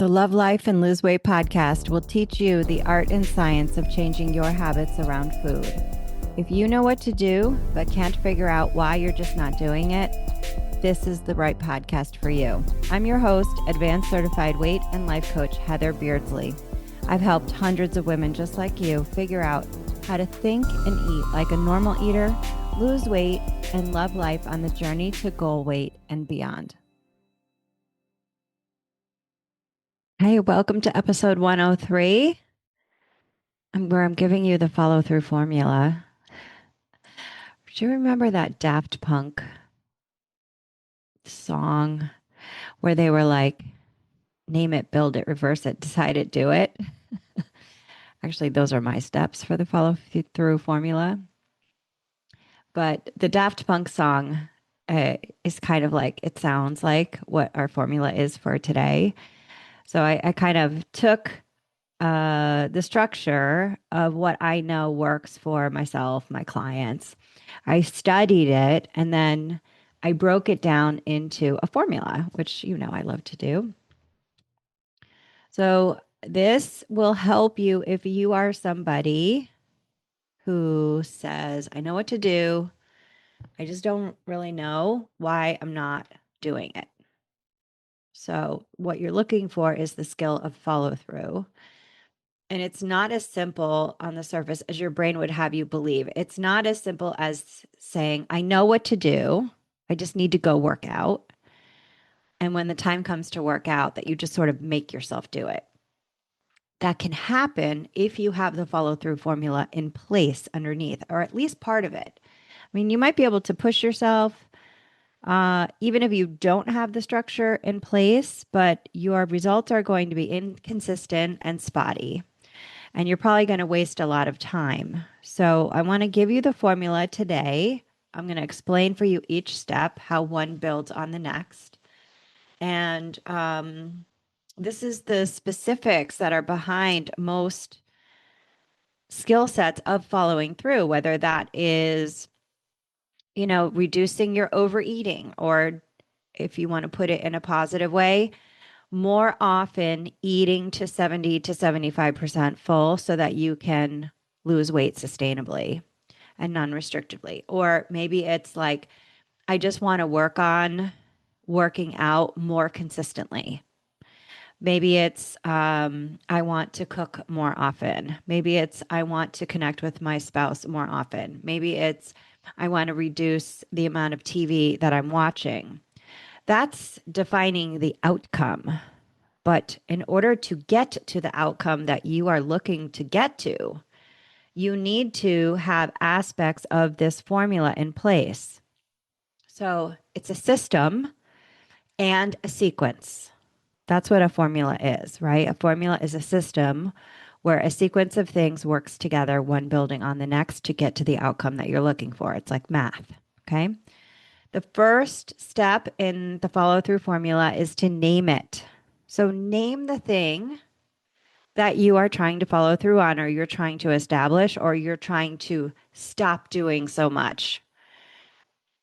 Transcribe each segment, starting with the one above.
The Love Life and Lose Weight podcast will teach you the art and science of changing your habits around food. If you know what to do, but can't figure out why you're just not doing it, this is the right podcast for you. I'm your host, Advanced Certified Weight and Life Coach Heather Beardsley. I've helped hundreds of women just like you figure out how to think and eat like a normal eater, lose weight, and love life on the journey to goal weight and beyond. Hey, welcome to episode 103, where I'm giving you the follow-through formula. Do you remember that Daft Punk song where they were like, name it, build it, reverse it, decide it, do it? Actually, those are my steps for the follow-through formula. But the Daft Punk song is kind of like, it sounds like what our formula is for today. So I kind of took the structure of what I know works for myself, my clients. I studied it and then I broke it down into a formula, which you know I love to do. So this will help you if you are somebody who says, I know what to do. I just don't really know why I'm not doing it. So what you're looking for is the skill of follow through. And it's not as simple on the surface as your brain would have you believe. It's not as simple as saying, I know what to do. I just need to go work out. And when the time comes to work out, that you just sort of make yourself do it. That can happen if you have the follow through formula in place underneath, or at least part of it. I mean, you might be able to push yourself, even if you don't have the structure in place, but your results are going to be inconsistent and spotty. And you're probably going to waste a lot of time. So I want to give you the formula today. I'm going to explain for you each step, how one builds on the next. And this is the specifics that are behind most skill sets of following through, whether that is, you know, reducing your overeating, or if you want to put it in a positive way, more often eating to 70 to 75% full so that you can lose weight sustainably and non-restrictively. Or maybe it's like, I just want to work on working out more consistently. Maybe it's, I want to cook more often. Maybe it's, I want to connect with my spouse more often. Maybe it's, I want to reduce the amount of TV that I'm watching. That's defining the outcome. But in order to get to the outcome that you are looking to get to, you need to have aspects of this formula in place. So it's a system and a sequence. That's what a formula is, right? A formula is a system where a sequence of things works together, one building on the next to get to the outcome that you're looking for. It's like math, okay? The first step in the follow through formula is to name it. So name the thing that you are trying to follow through on, or you're trying to establish, or you're trying to stop doing so much.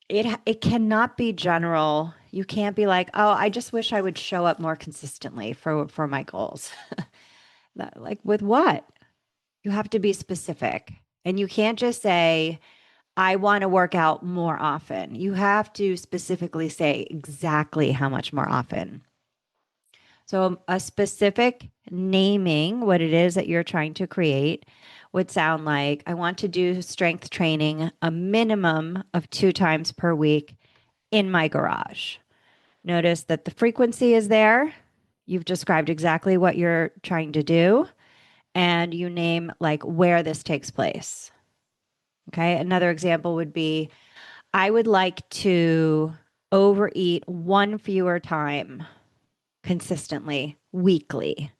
It cannot be general. You can't be like, oh, I just wish I would show up more consistently for my goals. Like with what? You have to be specific. And you can't just say, I want to work out more often. You have to specifically say exactly how much more often. So a specific naming what it is that you're trying to create would sound like, I want to do strength training a minimum of 2 times per week in my garage. Notice that the frequency is there. You've described exactly what you're trying to do, and you name like where this takes place. Okay. Another example would be, I would like to overeat one fewer time consistently, weekly.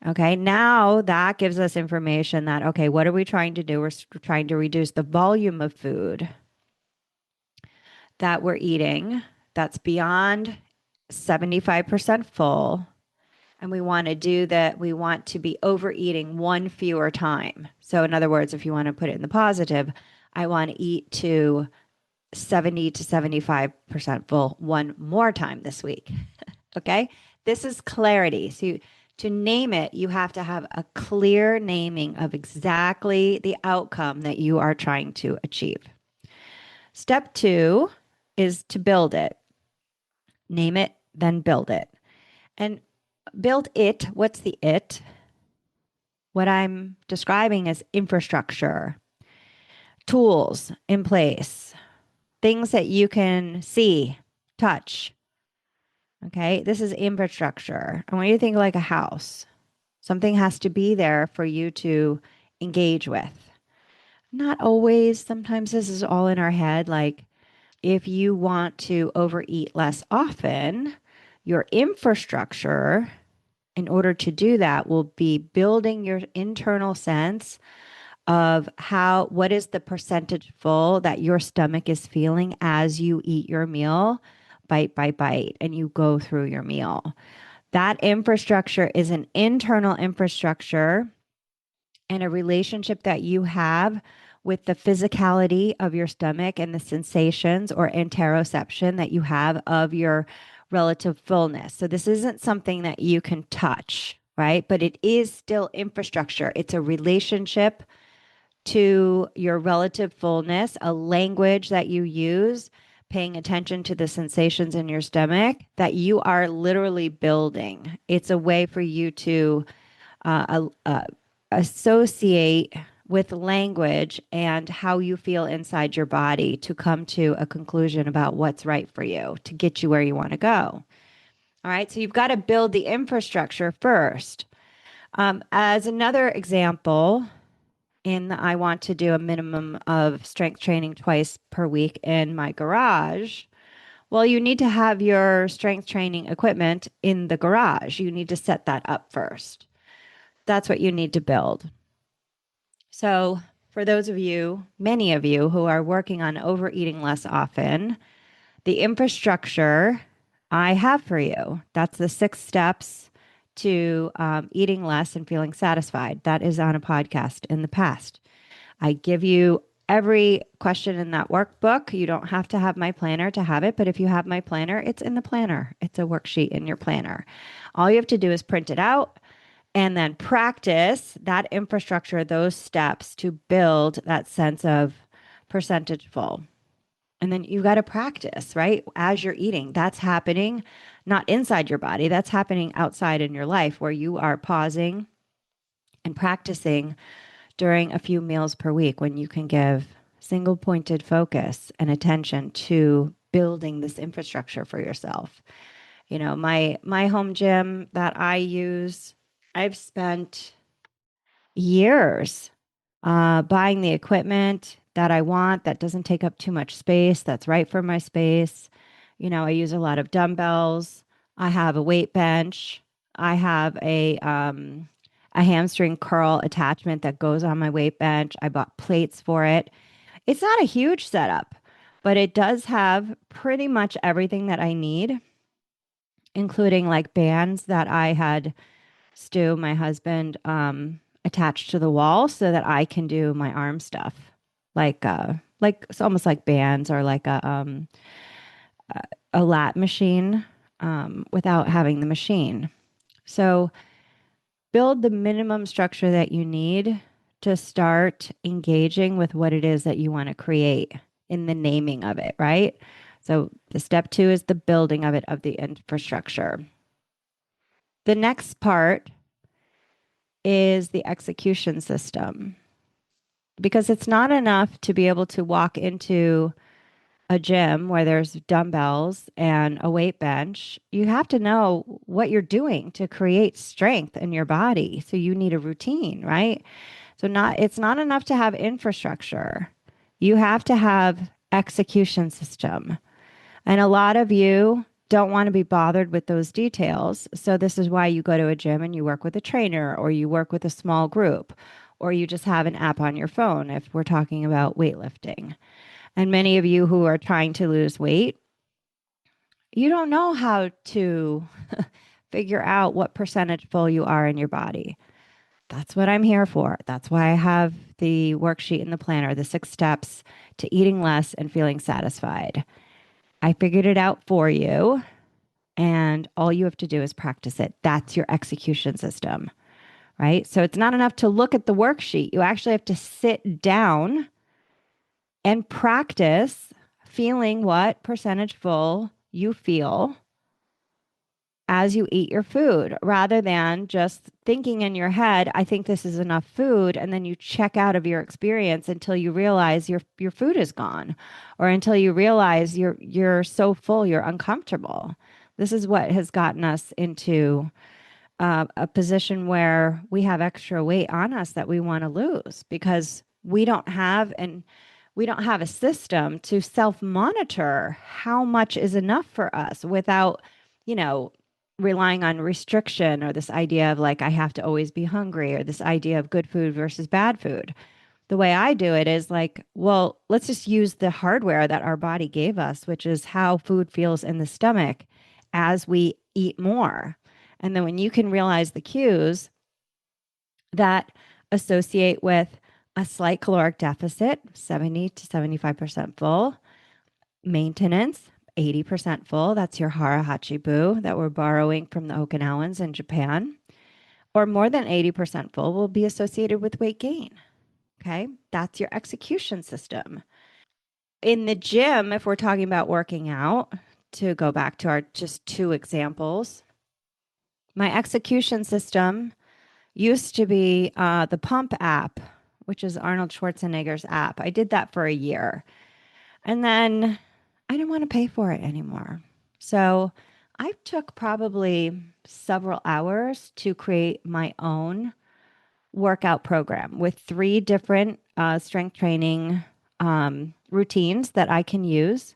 Okay, now that gives us information that, okay, what are we trying to do? We're trying to reduce the volume of food that we're eating that's beyond 75% full. And we want to do that. We want to be overeating one fewer time. So, in other words, if you want to put it in the positive, I want to eat to 70 to 75% full one more time this week. Okay. This is clarity. To name it, you have to have a clear naming of exactly the outcome that you are trying to achieve. Step two is to build it. Name it, then build it. And build it, what's the it? What I'm describing is infrastructure, tools in place, things that you can see, touch. Okay, this is infrastructure. I want you to think like a house. Something has to be there for you to engage with. Not always. Sometimes this is all in our head. Like if you want to overeat less often, your infrastructure in order to do that will be building your internal sense of what is the percentage full that your stomach is feeling as you eat your meal bite by bite and you go through your meal. That infrastructure is an internal infrastructure and a relationship that you have with the physicality of your stomach and the sensations or interoception that you have of your relative fullness. So this isn't something that you can touch, right? But it is still infrastructure. It's a relationship to your relative fullness, a language that you use, paying attention to the sensations in your stomach that you are literally building. It's a way for you to associate with language and how you feel inside your body to come to a conclusion about what's right for you to get you where you want to go. All right. So you've got to build the infrastructure first. As another example, I want to do a minimum of strength training twice per week in my garage. Well, you need to have your strength training equipment in the garage. You need to set that up first. That's what you need to build. So, for those of you, many of you who are working on overeating less often, the infrastructure I have for you, that's the 6 steps to eating less and feeling satisfied. That is on a podcast in the past. I give you every question in that workbook. You don't have to have my planner to have it, but if you have my planner, it's in the planner. It's a worksheet in your planner. All you have to do is print it out and then practice that infrastructure, those steps to build that sense of percentage full. And then you got to practice, right? As you're eating, that's happening not inside your body, that's happening outside in your life where you are pausing and practicing during a few meals per week when you can give single pointed focus and attention to building this infrastructure for yourself. You know, my home gym that I use, I've spent years buying the equipment that I want that doesn't take up too much space, that's right for my space. You know, I use a lot of dumbbells. I have a weight bench. I have a hamstring curl attachment that goes on my weight bench. I bought plates for it. It's not a huge setup, but it does have pretty much everything that I need, including like bands that I had Stu, my husband, attached to the wall so that I can do my arm stuff. Like it's almost like bands or like a lat machine without having the machine. So build the minimum structure that you need to start engaging with what it is that you want to create in the naming of it, right? So the step 2 is the building of it, of the infrastructure. The next part is the execution system, because it's not enough to be able to walk into a gym where there's dumbbells and a weight bench. You have to know what you're doing to create strength in your body. So you need a routine, right? It's not enough to have infrastructure. You have to have execution system. And a lot of you don't want to be bothered with those details. So this is why you go to a gym and you work with a trainer, or you work with a small group, or you just have an app on your phone if we're talking about weightlifting. And many of you who are trying to lose weight, you don't know how to figure out what percentage full you are in your body. That's what I'm here for. That's why I have the worksheet in the planner, the 6 steps to eating less and feeling satisfied. I figured it out for you. and all you have to do is practice it. That's your execution system, right? So it's not enough to look at the worksheet. You actually have to sit down and practice feeling what percentage full you feel as you eat your food rather than just thinking in your head, I think this is enough food. And then you check out of your experience until you realize your food is gone or until you realize you're so full, you're uncomfortable. This is what has gotten us into a position where we have extra weight on us that we want to lose because we don't have a system to self monitor how much is enough for us without, you know, relying on restriction or this idea of like, I have to always be hungry or this idea of good food versus bad food. The way I do it is like, well, let's just use the hardware that our body gave us, which is how food feels in the stomach as we eat more. And then when you can realize the cues that associate with a slight caloric deficit, 70 to 75% full, maintenance, 80% full. That's your hara hachibu that we're borrowing from the Okinawans in Japan. Or more than 80% full will be associated with weight gain. Okay. That's your execution system. In the gym, if we're talking about working out, to go back to our just two examples, my execution system used to be the Pump app, which is Arnold Schwarzenegger's app. I did that for a year. And then I didn't want to pay for it anymore. So I took probably several hours to create my own workout program with three different strength training routines that I can use.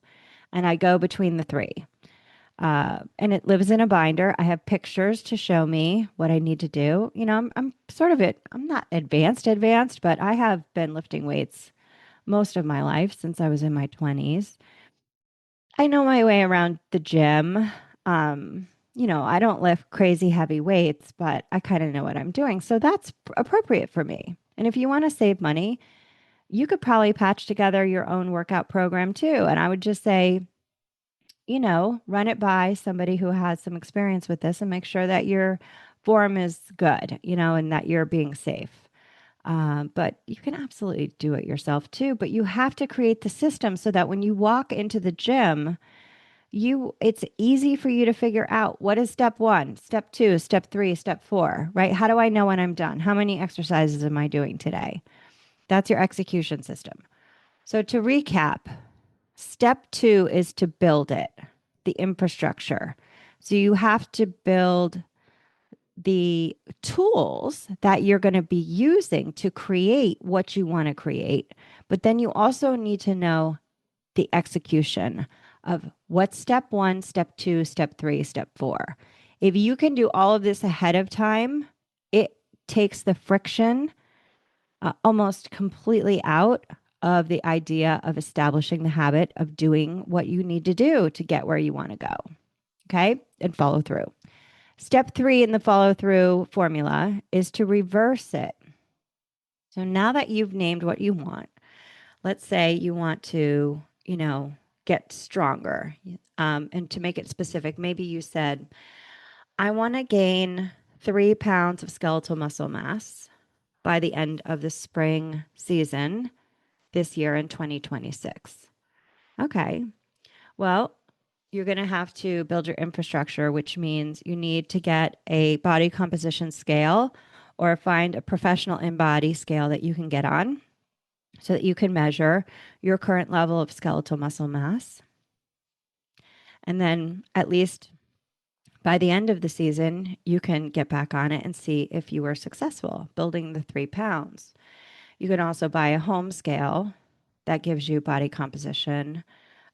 And I go between the three. And it lives in a binder. I have pictures to show me what I need to do. You know, I'm sort of I'm not advanced, but I have been lifting weights most of my life since I was in my 20s. I know my way around the gym. I don't lift crazy heavy weights, but I kind of know what I'm doing. So that's appropriate for me. And if you want to save money, you could probably patch together your own workout program too. And I would just say, run it by somebody who has some experience with this and make sure that your form is good, and that you're being safe. But you can absolutely do it yourself too. But you have to create the system so that when you walk into the gym, it's easy for you to figure out what is step one, step two, step three, step four, right? How do I know when I'm done? How many exercises am I doing today? That's your execution system. So to recap, step two is to build it, the infrastructure. So you have to build the tools that you're going to be using to create what you want to create. But then you also need to know the execution of what's step one, step two, step three, step four. If you can do all of this ahead of time, it takes the friction almost completely out of the idea of establishing the habit of doing what you need to do to get where you want to go. Okay. And follow through. Step three in the follow through formula is to reverse it. So now that you've named what you want, let's say you want to, get stronger. And to make it specific, maybe you said, I want to gain 3 pounds of skeletal muscle mass by the end of the spring season this year in 2026. Okay. Well, you're going to have to build your infrastructure, which means you need to get a body composition scale or find a professional InBody scale that you can get on so that you can measure your current level of skeletal muscle mass. And then at least by the end of the season, you can get back on it and see if you were successful building the 3 pounds. You can also buy a home scale that gives you body composition.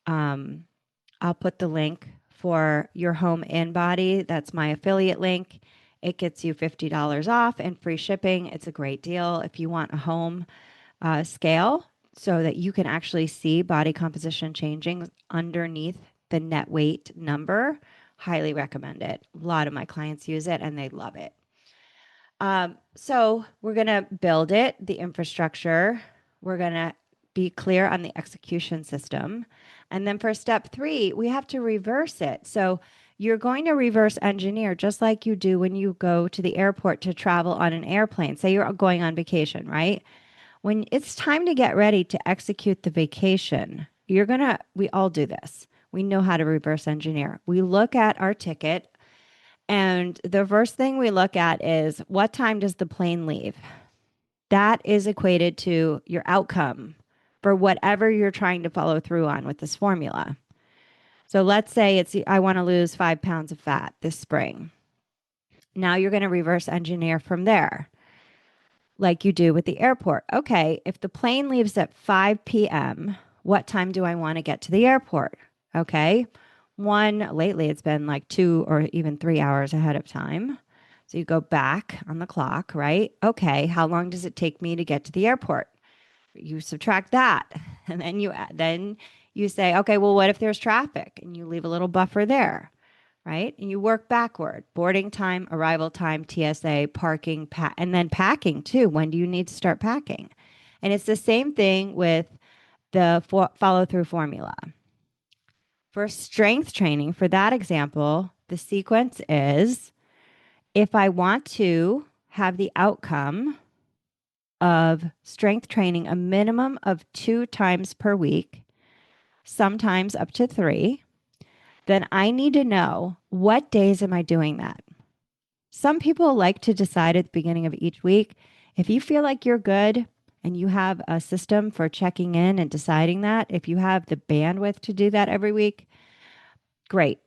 I'll put the link for your home InBody. That's my affiliate link. It gets you $50 off and free shipping. It's a great deal if you want a home scale so that you can actually see body composition changing underneath the net weight number. Highly recommend it. A lot of my clients use it and they love it. So we're going to build it, the infrastructure. We're going to be clear on the execution system. And then for step three, we have to reverse it. So You're going to reverse engineer just like you do when you go to the airport to travel on an airplane. Say you're going on vacation, right? When it's time to get ready to execute the vacation, we all do this. We know how to reverse engineer. We look at our ticket, and the first thing we look at is what time does the plane leave? That is equated to your outcome for whatever you're trying to follow through on with this formula. So let's say I want to lose 5 pounds of fat this spring. Now you're going to reverse engineer from there, like you do with the airport. Okay, if the plane leaves at 5 p.m., what time do I want to get to the airport? Okay, lately it's been like 2 or even 3 hours ahead of time. So you go back on the clock, right? Okay, how long does it take me to get to the airport? You subtract that, and then you say, okay, well, what if there's traffic? And you leave a little buffer there, right? And you work backward: boarding time, arrival time, TSA, parking, and then packing too. When do you need to start packing? And it's the same thing with the follow through formula. For strength training, for that example, the sequence is: if I want to have the outcome of strength training a minimum of 2 times per week, sometimes up to three, then I need to know, what days am I doing that? Some people like to decide at the beginning of each week. If you feel like you're good and you have a system for checking in and deciding that, if you have the bandwidth to do that every week, great.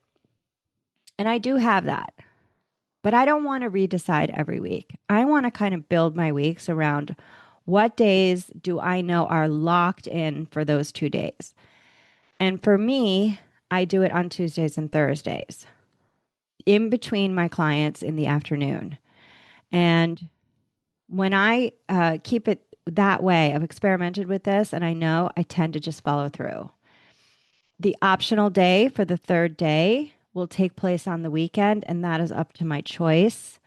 And I do have that. But I don't want to redecide every week. I want to kind of build my weeks around what days do I know are locked in for those 2 days. And for me, I do it on Tuesdays and Thursdays in between my clients in the afternoon. And when I keep it that way, I've experimented with this and I know I tend to just follow through. The optional day for the third day will take place on the weekend, and that is up to my choice.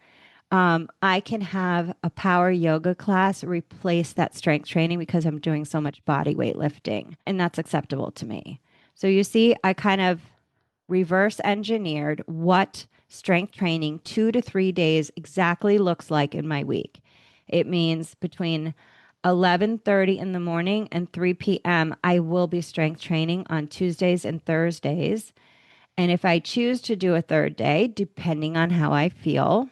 I can have a power yoga class replace that strength training because I'm doing so much body weight lifting, and that's acceptable to me. So you see, I kind of reverse engineered what strength training 2 to 3 days exactly looks like in my week. It means between 11:30 in the morning and 3 p.m. I will be strength training on Tuesdays and Thursdays. And if I choose to do a third day, depending on how I feel,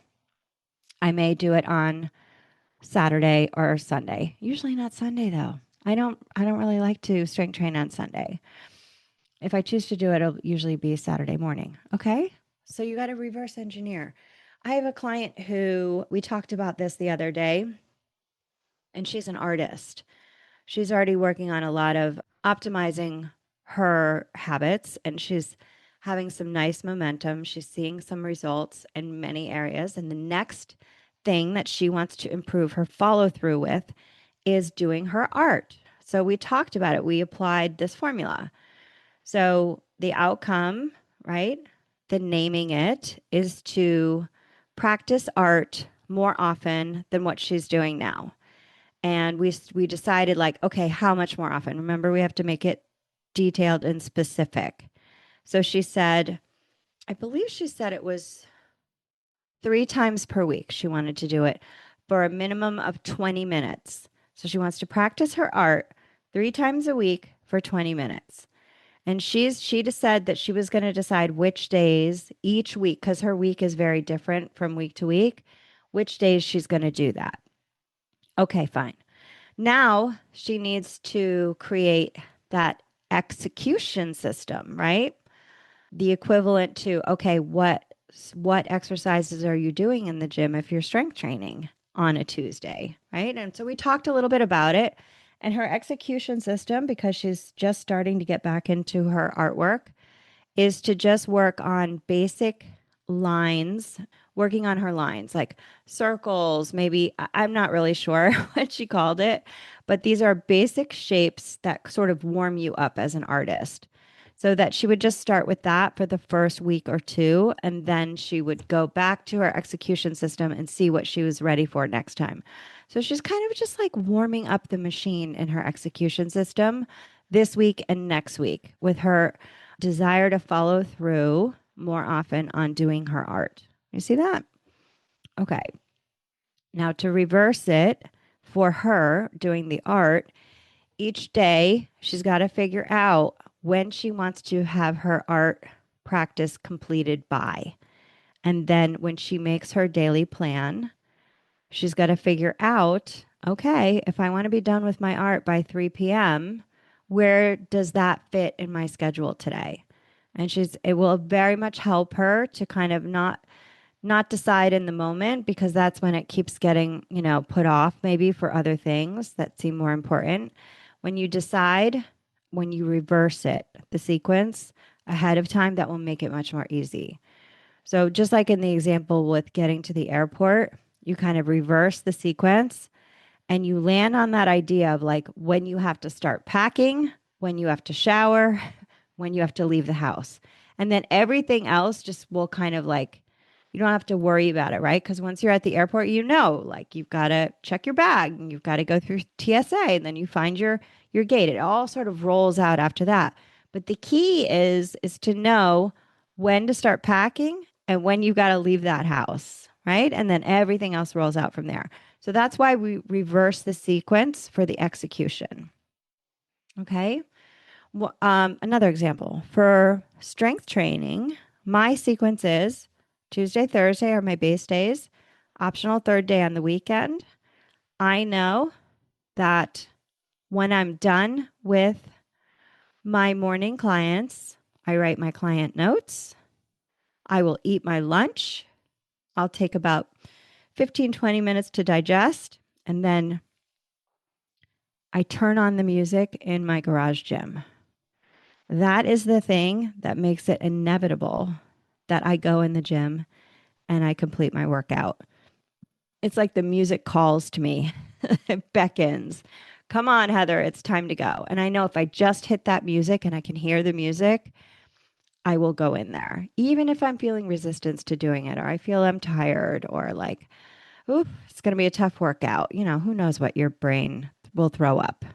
I may do it on Saturday or Sunday. Usually not Sunday though. I don't really like to strength train on Sunday. If I choose to do it, it'll usually be Saturday morning. Okay? So you got to reverse engineer. I have a client who we talked about this the other day, and she's an artist. She's already working on a lot of optimizing her habits, and she's having some nice momentum. She's seeing some results in many areas. And the next thing that she wants to improve her follow through with is doing her art. So we talked about it. We applied this formula. So the outcome, right? The naming it is to practice art more often than what she's doing now. And we decided, like, okay, how much more often? Remember, we have to make it detailed and specific. So she said, I believe she said it was 3 times per week. She wanted to do it for a minimum of 20 minutes. So she wants to practice her art 3 times a week for 20 minutes. And she just said that she was going to decide which days each week, because her week is very different from week to week, which days she's going to do that. Okay, fine. Now she needs to create that execution system, right? The equivalent to, okay, what exercises are you doing in the gym if you're strength training on a Tuesday, right? And so we talked a little bit about it. And her execution system, because she's just starting to get back into her artwork, is to just work on basic lines, working on her lines, like circles, maybe. I'm not really sure what she called it, but these are basic shapes that sort of warm you up as an artist. So that she would just start with that for the first week or two, and then she would go back to her execution system and see what she was ready for next time. So she's kind of just like warming up the machine in her execution system this week and next week with her desire to follow through more often on doing her art. You see that? Okay. Now, to reverse it for her doing the art, each day she's got to figure out when she wants to have her art practice completed by. And then when she makes her daily plan, she's got to figure out, okay, if I want to be done with my art by 3 p.m., where does that fit in my schedule today? And it will very much help her to kind of not decide in the moment, because that's when it keeps getting, put off maybe for other things that seem more important. When you decide, when you reverse it, the sequence ahead of time, that will make it much more easy. So just like in the example with getting to the airport, you kind of reverse the sequence and you land on that idea of like when you have to start packing, when you have to shower, when you have to leave the house. And then everything else just will kind of like, you don't have to worry about it, right? Because once you're at the airport, like you've got to check your bag and you've got to go through TSA and then you find your gate. It all sort of rolls out after that. But the key is to know when to start packing and when you've got to leave that house, right? And then everything else rolls out from there. So that's why we reverse the sequence for the execution. Okay. Well, another example for strength training, my sequence is Tuesday, Thursday are my base days, optional third day on the weekend. I know that when I'm done with my morning clients, I write my client notes. I will eat my lunch. I'll take about 15-20 minutes to digest. And then I turn on the music in my garage gym. That is the thing that makes it inevitable that I go in the gym and I complete my workout. It's like the music calls to me, it beckons. Come on, Heather, it's time to go. And I know if I just hit that music and I can hear the music, I will go in there, even if I'm feeling resistance to doing it, or I feel I'm tired, or like, ooh, it's going to be a tough workout. Who knows what your brain will throw up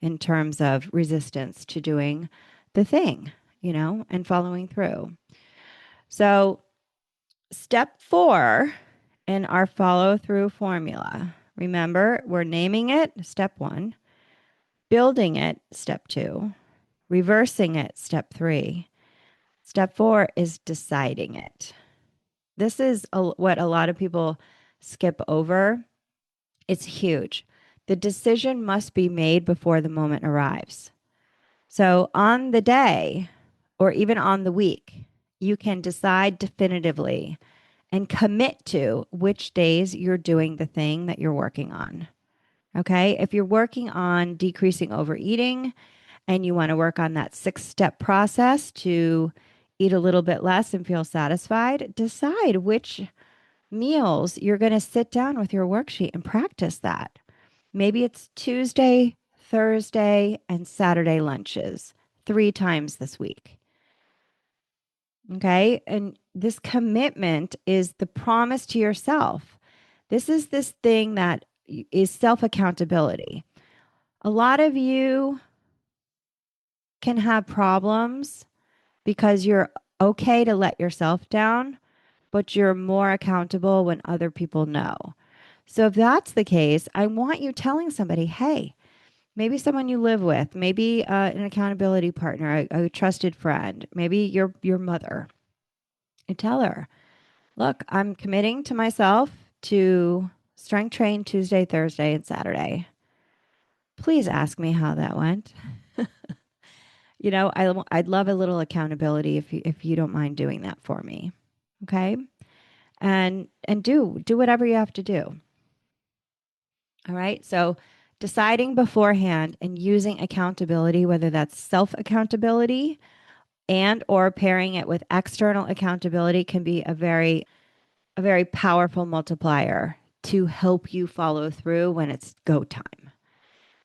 in terms of resistance to doing the thing, and following through. So, step 4 in our follow through formula. Remember, we're naming it, step 1, building it, step 2, reversing it, step 3. Step 4 is deciding it. This is what a lot of people skip over. It's huge. The decision must be made before the moment arrives. So on the day or even on the week, you can decide definitively and commit to which days you're doing the thing that you're working on. Okay. If you're working on decreasing overeating and you want to work on that 6-step process to eat a little bit less and feel satisfied, decide which meals you're going to sit down with your worksheet and practice that. Maybe it's Tuesday, Thursday, and Saturday lunches 3 times this week. Okay. And this commitment is the promise to yourself. This is this thing that is self accountability. A lot of you can have problems because you're okay to let yourself down, but you're more accountable when other people know. So if that's the case, I want you telling somebody, hey, maybe someone you live with, maybe an accountability partner, a trusted friend, maybe your mother. You tell her, look, I'm committing to myself to strength train Tuesday, Thursday, and Saturday. Please ask me how that went. I'd love a little accountability if you don't mind doing that for me. Okay. And do whatever you have to do. All right. So deciding beforehand and using accountability, whether that's self accountability and or pairing it with external accountability, can be a very powerful multiplier to help you follow through when it's go time.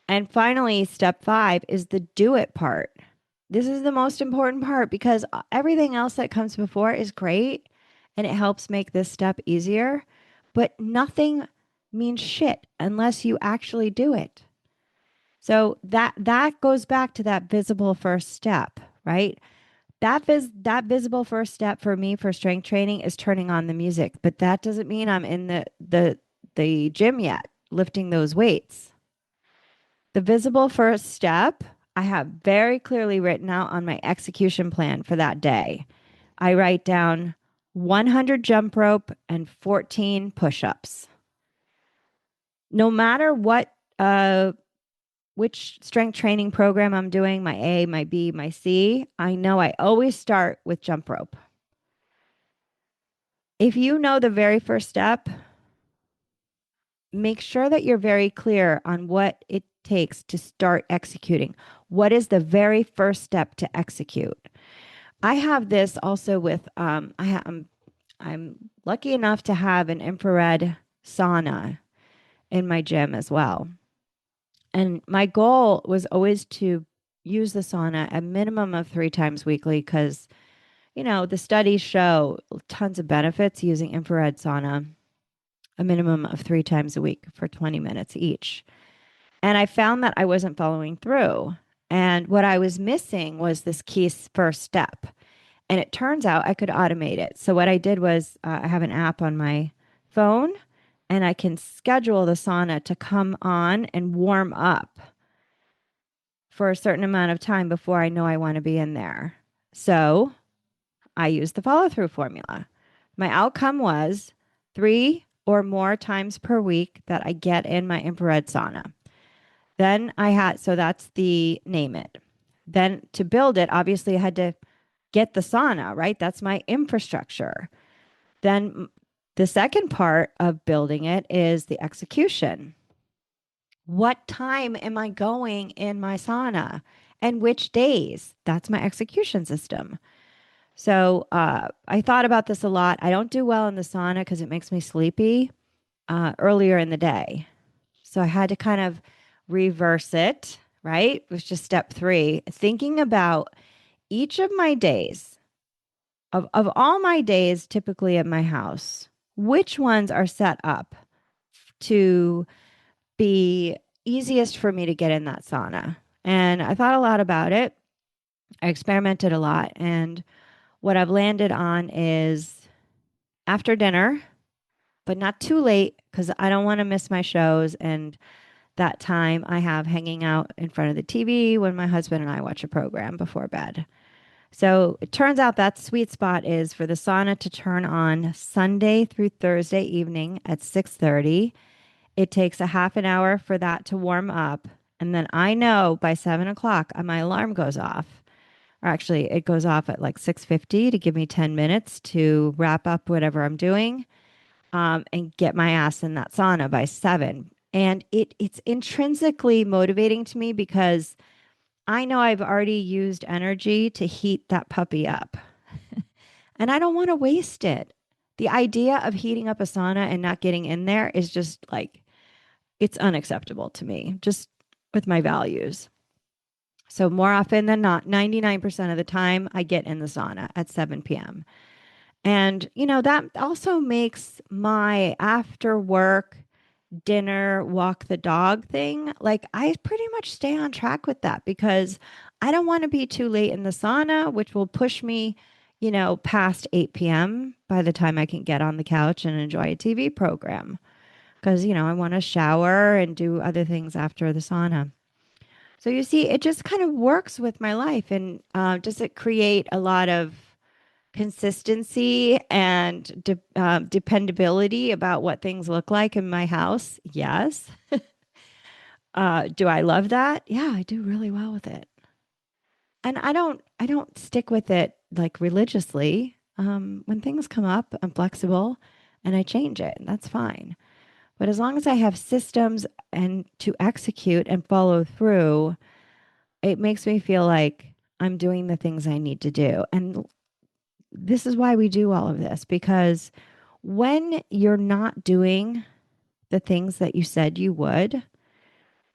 And finally, step 5 is the do it part. This is the most important part because everything else that comes before is great and it helps make this step easier, but nothing means shit unless you actually do it. So that goes back to that visible first step, right? That visible first step for me for strength training is turning on the music, but that doesn't mean I'm in the gym yet lifting those weights. The visible first step I have very clearly written out on my execution plan for that day. I write down 100 jump rope and 14 push-ups. No matter what which strength training program I'm doing, my A, my B, my C, I know I always start with jump rope. If you know the very first step, make sure that you're very clear on what it takes to start executing. What is the very first step to execute? I have this also with I'm lucky enough to have an infrared sauna in my gym as well. And my goal was always to use the sauna a minimum of 3 times weekly because, the studies show tons of benefits using infrared sauna a minimum of 3 times a week for 20 minutes each. And I found that I wasn't following through. And what I was missing was this key first step. And it turns out I could automate it. So what I did was I have an app on my phone and I can schedule the sauna to come on and warm up for a certain amount of time before I know I want to be in there. So I used the follow through formula. My outcome was 3 or more times per week that I get in my infrared sauna. Then so that's the name it. Then to build it, obviously I had to get the sauna, right? That's my infrastructure. Then the second part of building it is the execution. What time am I going in my sauna and which days? That's my execution system. So I thought about this a lot. I don't do well in the sauna because it makes me sleepy earlier in the day. So I had to kind of reverse it, right? It was just step 3, thinking about each of my days, of all my days typically at my house, which ones are set up to be easiest for me to get in that sauna. And I thought a lot about it. I experimented a lot. And what I've landed on is after dinner, but not too late because I don't want to miss my shows. And that time I have hanging out in front of the TV when my husband and I watch a program before bed. So it turns out that sweet spot is for the sauna to turn on Sunday through Thursday evening at 6:30. It takes a half an hour for that to warm up. And then I know by 7 o'clock my alarm goes off. Or actually it goes off at like 6:50 to give me 10 minutes to wrap up whatever I'm doing and get my ass in that sauna by 7. And it's intrinsically motivating to me because I know I've already used energy to heat that puppy up and I don't want to waste it. The idea of heating up a sauna and not getting in there is just like, it's unacceptable to me, just with my values. So, more often than not, 99% of the time, I get in the sauna at 7 p.m. And, that also makes my after work dinner, walk the dog thing, like I pretty much stay on track with that because I don't want to be too late in the sauna, which will push me, past 8 p.m. by the time I can get on the couch and enjoy a TV program because, I want to shower and do other things after the sauna. So you see, it just kind of works with my life. And does it create a lot of consistency and dependability about what things look like in my house? Yes. Do I love that? Yeah, I do really well with it. And I don't stick with it like religiously. When things come up, I'm flexible and I change it. And that's fine. But as long as I have systems and to execute and follow through, it makes me feel like I'm doing the things I need to do. And this is why we do all of this, because when you're not doing the things that you said you would,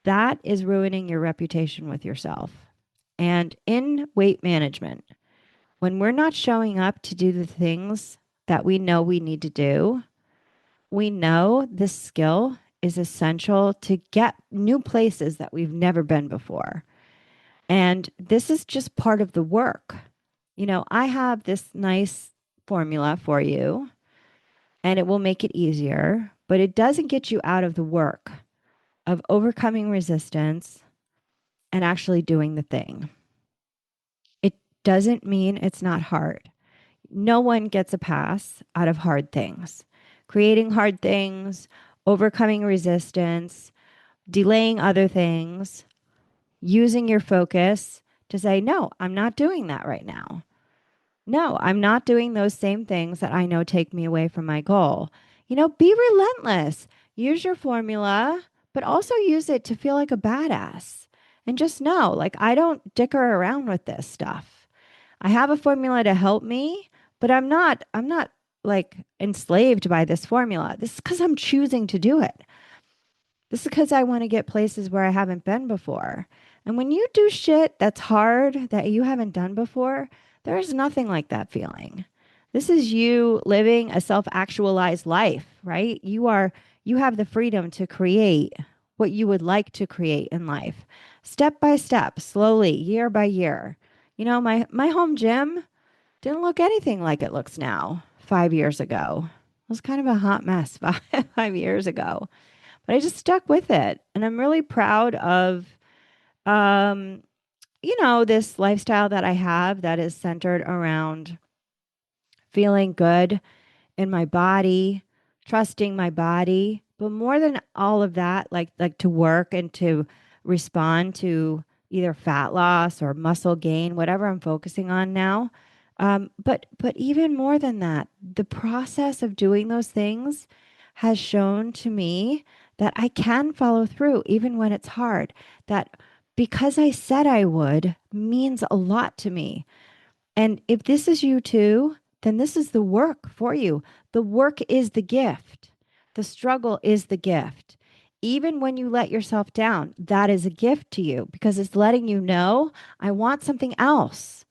that is ruining your reputation with yourself. And in weight management, when we're not showing up to do the things that we know we need to do, we know this skill is essential to get new places that we've never been before. And this is just part of the work. I have this nice formula for you and it will make it easier, but it doesn't get you out of the work of overcoming resistance and actually doing the thing. It doesn't mean it's not hard. No one gets a pass out of hard things. Creating hard things, overcoming resistance, delaying other things, using your focus to say, no, I'm not doing that right now. No, I'm not doing those same things that I know take me away from my goal. Be relentless. Use your formula, but also use it to feel like a badass. And just know, like, I don't dicker around with this stuff. I have a formula to help me, but I'm not like enslaved by this formula. This is because I'm choosing to do it. This is because I want to get places where I haven't been before. And when you do shit that's hard that you haven't done before, there is nothing like that feeling. This is you living a self-actualized life, right? You have the freedom to create what you would like to create in life, step by step, slowly, year by year. My home gym didn't look anything like it looks now 5 years ago. It was kind of a hot mess 5 years ago, but I just stuck with it. And I'm really proud of, um, this lifestyle that I have that is centered around feeling good in my body, trusting my body, but more than all of that, like to work and to respond to either fat loss or muscle gain, whatever I'm focusing on now. But even more than that, the process of doing those things has shown to me that I can follow through even when it's hard. That because I said I would means a lot to me. And if this is you too, then this is the work for you. The work is the gift. The struggle is the gift. Even when you let yourself down, that is a gift to you because it's letting you know, I want something else.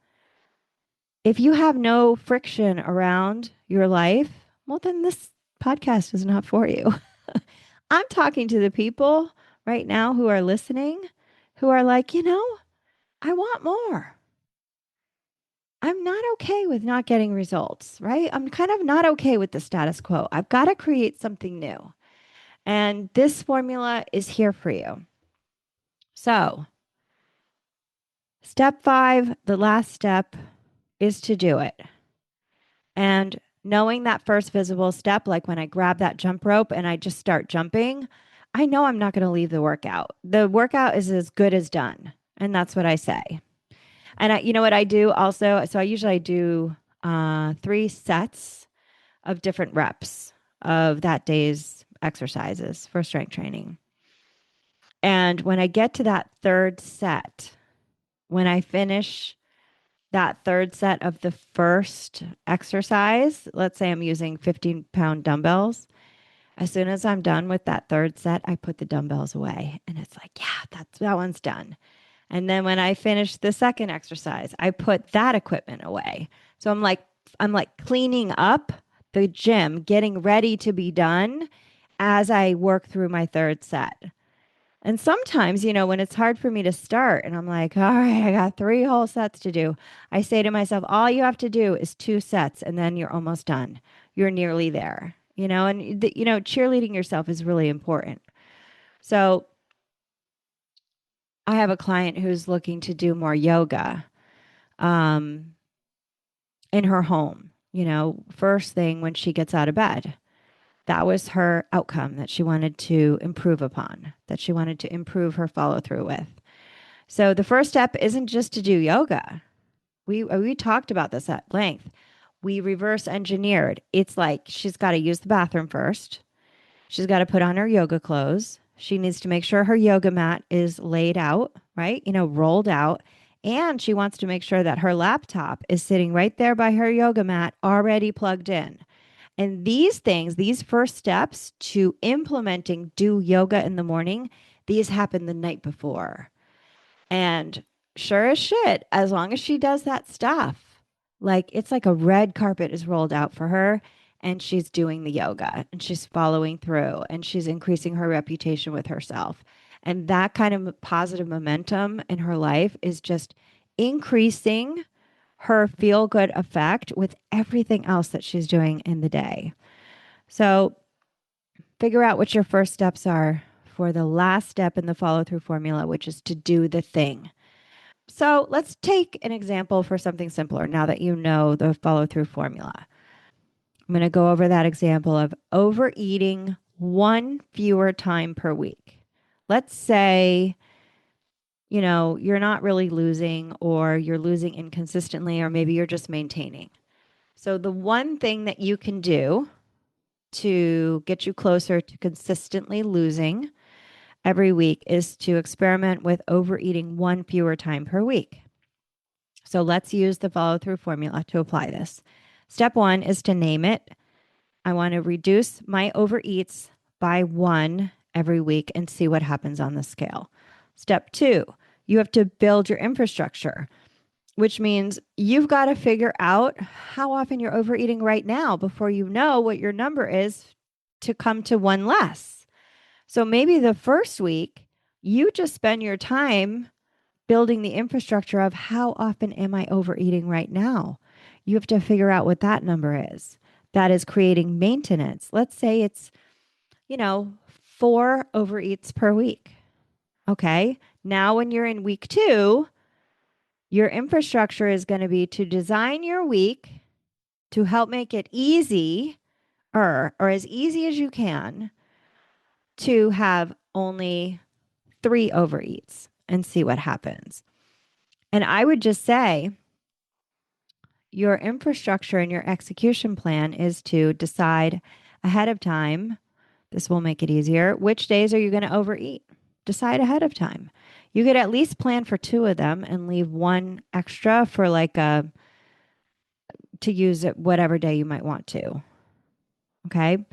If you have no friction around your life, well, then this podcast is not for you. I'm talking to the people right now who are listening, who are like, I want more. I'm not okay with not getting results, right? I'm kind of not okay with the status quo. I've got to create something new. And this formula is here for you. So, step 5, the last step is to do it. And knowing that first visible step, like when I grab that jump rope and I just start jumping, I know I'm not going to leave the workout. The workout is as good as done. And that's what I say. And you know what I do also? So I usually do 3 sets of different reps of that day's exercises for strength training. And when I get to that third set, when I finish that third set of the first exercise, let's say I'm using 15-pound dumbbells. As soon as I'm done with that third set, I put the dumbbells away and it's like, yeah, that one's done. And then when I finish the second exercise, I put that equipment away. So I'm like cleaning up the gym, getting ready to be done as I work through my third set. And sometimes, when it's hard for me to start and I'm like, all right, I got 3 whole sets to do. I say to myself, all you have to do is 2 sets and then you're almost done. You're nearly there, and cheerleading yourself is really important. So I have a client who's looking to do more yoga um, in her home, first thing when she gets out of bed. That was her outcome that she wanted to improve upon, that she wanted to improve her follow through with. So the first step isn't just to do yoga. We talked about this at length. We reverse engineered. It's like she's got to use the bathroom first. She's got to put on her yoga clothes. She needs to make sure her yoga mat is laid out, right? Rolled out. And she wants to make sure that her laptop is sitting right there by her yoga mat, already plugged in. And these things, these first steps to implementing do yoga in the morning, these happen the night before. And sure as shit, as long as she does that stuff, like it's like a red carpet is rolled out for her and she's doing the yoga and she's following through and she's increasing her reputation with herself. And that kind of positive momentum in her life is just increasing her feel good effect with everything else that she's doing in the day. So figure out what your first steps are for the last step in the follow through formula, which is to do the thing. So let's take an example for something simpler now that you know the follow through formula. I'm going to go over that example of overeating one fewer time per week. Let's say, you're not really losing, or you're losing inconsistently, or maybe you're just maintaining. So the one thing that you can do to get you closer to consistently losing every week is to experiment with overeating one fewer time per week. So let's use the follow through formula to apply this. Step one is to name it. I want to reduce my overeats by one every week and see what happens on the scale. Step two, you have to build your infrastructure, which means you've got to figure out how often you're overeating right now before you know what your number is to come to one less. So maybe the first week, you just spend your time building the infrastructure of how often am I overeating right now? You have to figure out what that number is. That is creating maintenance. Let's say it's, 4 overeats per week. Okay. Now, when you're in week 2, your infrastructure is going to be to design your week to help make it easy or as easy as you can to have only 3 overeats and see what happens. And I would just say your infrastructure and your execution plan is to decide ahead of time. This will make it easier. Which days are you going to overeat? Decide ahead of time. You could at least plan for 2 of them and leave one extra for to use it whatever day you might want to. Okay.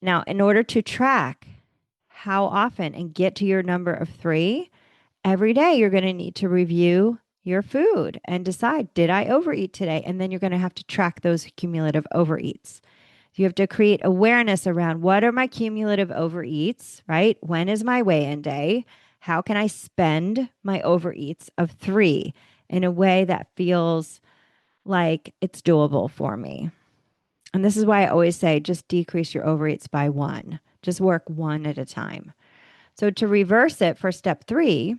Now, in order to track how often and get to your number of 3, every day you're going to need to review your food and decide, did I overeat today? And then you're going to have to track those cumulative overeats. You have to create awareness around what are my cumulative overeats, right? When is my weigh-in day? How can I spend my overeats of 3 in a way that feels like it's doable for me? And this is why I always say just decrease your overeats by 1. Just work 1 at a time. So to reverse it for step 3,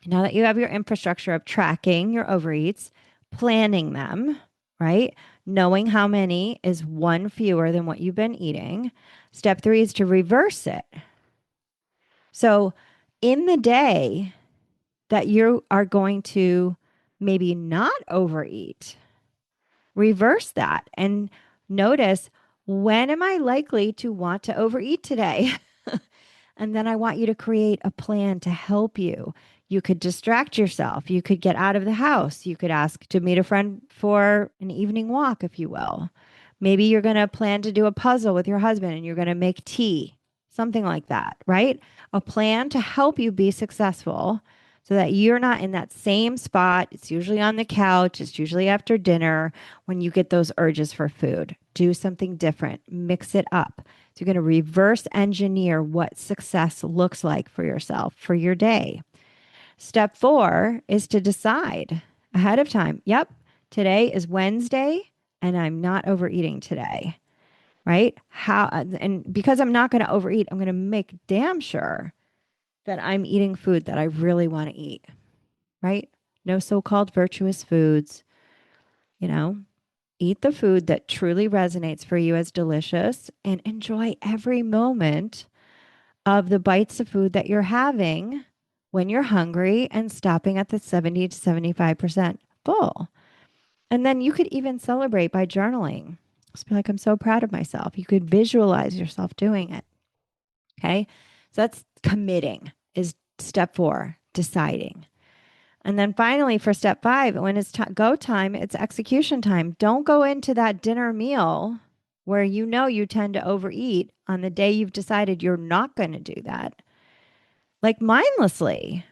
now that you have your infrastructure of tracking your overeats, planning them, right? Knowing how many is 1 fewer than what you've been eating. Step 3 is to reverse it. So in the day that you are going to maybe not overeat, reverse that and notice, when am I likely to want to overeat today? And then I want you to create a plan to help you. You could distract yourself. You could get out of the house. You could ask to meet a friend for an evening walk, if you will. Maybe you're going to plan to do a puzzle with your husband and you're going to make tea, something like that, right? A plan to help you be successful so that you're not in that same spot. It's usually on the couch. It's usually after dinner when you get those urges for food. Do something different. Mix it up. So you're going to reverse engineer what success looks like for yourself for your day. Step 4 is to decide ahead of time. Yep, today is Wednesday and I'm not overeating today, right? And because I'm not going to overeat, I'm going to make damn sure that I'm eating food that I really want to eat, right? No so-called virtuous foods, you know, eat the food that truly resonates for you as delicious and enjoy every moment of the bites of food that you're having when you're hungry and stopping at the 70 to 75% full. And then you could even celebrate by journaling. Just be like, I'm so proud of myself. You could visualize yourself doing it. Okay. So that's committing, is step 4, deciding. And then finally, for step 5, when it's go time, it's execution time. Don't go into that dinner meal where you tend to overeat on the day you've decided you're not going to do that, like mindlessly.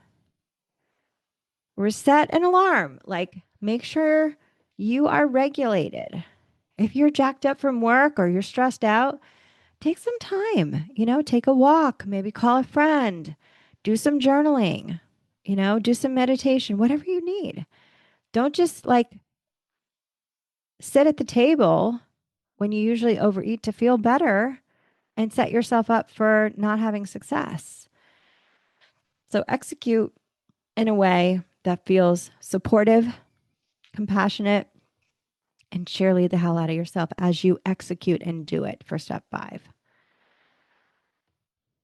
Reset an alarm. Like, make sure you are regulated. If you're jacked up from work or you're stressed out, take some time, take a walk, maybe call a friend, do some journaling, do some meditation, whatever you need. Don't just like sit at the table when you usually overeat to feel better and set yourself up for not having success. So execute in a way that feels supportive, compassionate, and cheerlead the hell out of yourself as you execute and do it for step 5.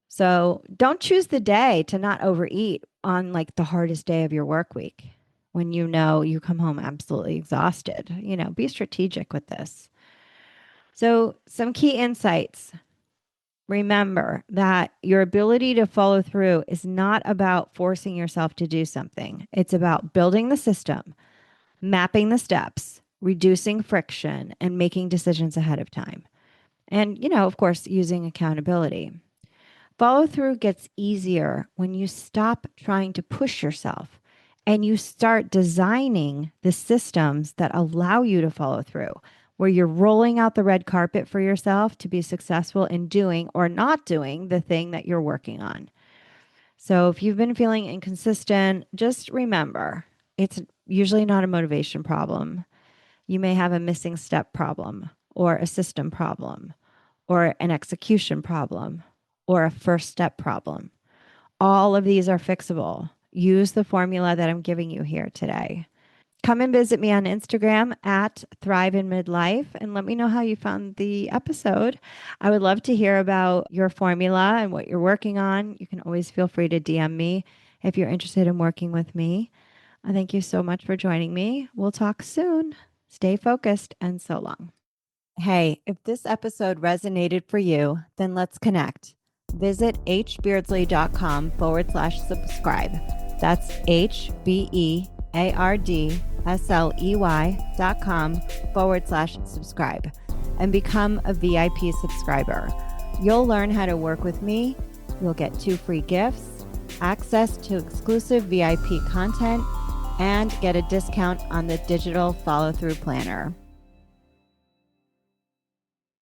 So don't choose the day to not overeat on like the hardest day of your work week when you know you come home absolutely exhausted. Be strategic with this. So, some key insights. Remember that your ability to follow through is not about forcing yourself to do something. It's about building the system, mapping the steps, reducing friction, and making decisions ahead of time. And, of course, using accountability. Follow through gets easier when you stop trying to push yourself and you start designing the systems that allow you to follow through, where you're rolling out the red carpet for yourself to be successful in doing or not doing the thing that you're working on. So if you've been feeling inconsistent, just remember it's usually not a motivation problem. You may have a missing step problem or a system problem or an execution problem or a first step problem. All of these are fixable. Use the formula that I'm giving you here today. Come and visit me on Instagram at Thrive in Midlife and let me know how you found the episode. I would love to hear about your formula and what you're working on. You can always feel free to DM me if you're interested in working with me. I thank you so much for joining me. We'll talk soon. Stay focused and so long. Hey, if this episode resonated for you, then let's connect. Visit hbeardsley.com/subscribe. That's HBEARDSLEY.com/subscribe and become a VIP subscriber. You'll learn how to work with me. You'll get 2 free gifts, access to exclusive VIP content, and get a discount on the digital follow-through planner.